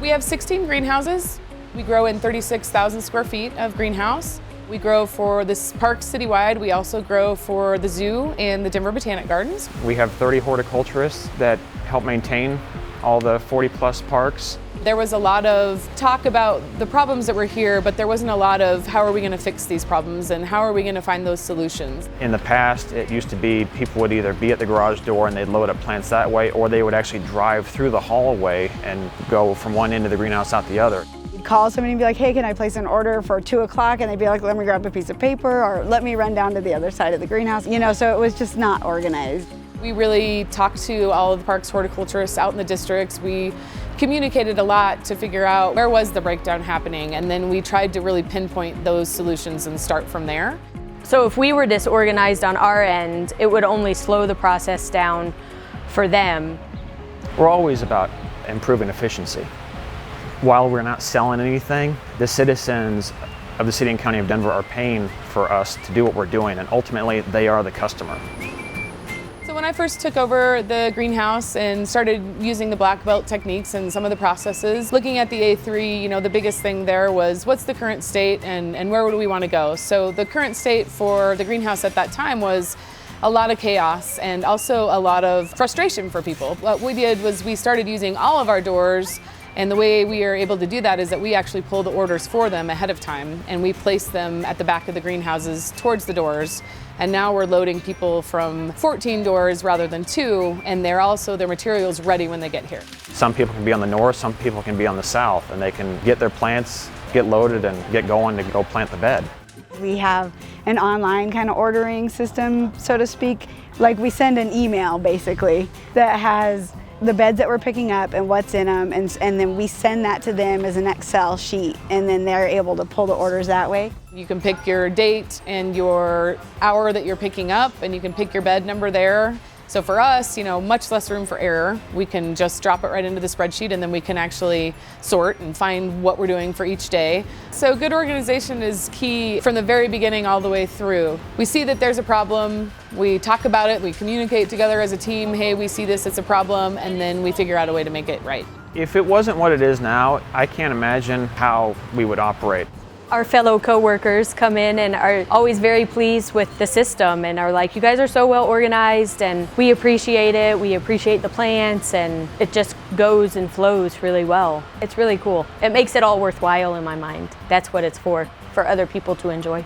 We have 16 greenhouses. We grow in 36,000 square feet of greenhouse. We grow for this park citywide. We also grow for the zoo and the Denver Botanical Gardens. We have 30 horticulturists that help maintain all the 40+ parks. There was a lot of talk about the problems that were here, but there wasn't a lot of how are we going to fix these problems and how are we going to find those solutions. In the past, it used to be people would either be at the garage door and they'd load up plants that way, or they would actually drive through the hallway and go from one end of the greenhouse out the other. You'd call somebody and be like, hey, can I place an order for 2 o'clock? And they'd be like, let me grab a piece of paper, or let me run down to the other side of the greenhouse. You know, so it was just not organized. We really talked to all of the park's horticulturists out in the districts. We communicated a lot to figure out where was the breakdown happening, and then we tried to really pinpoint those solutions and start from there. So if we were disorganized on our end, it would only slow the process down for them. We're always about improving efficiency. While we're not selling anything, the citizens of the city and county of Denver are paying for us to do what we're doing, and ultimately they are the customer. So when I first took over the greenhouse and started using the black belt techniques and some of the processes, looking at the A3, you know, the biggest thing there was what's the current state and where do we want to go? So the current state for the greenhouse at that time was a lot of chaos and also a lot of frustration for people. What we did was we started using all of our doors, and the way we are able to do that is that we actually pull the orders for them ahead of time, and we place them at the back of the greenhouses towards the doors. And now we're loading people from 14 doors rather than 2, and they're also their materials ready when they get here. Some people can be on the north, some people can be on the south, and they can get their plants, get loaded, and get going to go plant the bed. We have an online kind of ordering system, so to speak. Like we send an email basically that has the beds that we're picking up and what's in them, and then we send that to them as an Excel sheet, and then they're able to pull the orders that way. You can pick your date and your hour that you're picking up, and you can pick your bed number there. So for us, you know, much less room for error. We can just drop it right into the spreadsheet, and then we can actually sort and find what we're doing for each day. So good organization is key from the very beginning all the way through. We see that there's a problem, we talk about it, we communicate together as a team, hey, we see this, it's a problem, and then we figure out a way to make it right. If it wasn't what it is now, I can't imagine how we would operate. Our fellow coworkers come in and are always very pleased with the system and are like, you guys are so well organized and we appreciate it, we appreciate the plants, and it just goes and flows really well. It's really cool. It makes it all worthwhile in my mind. That's what it's for other people to enjoy.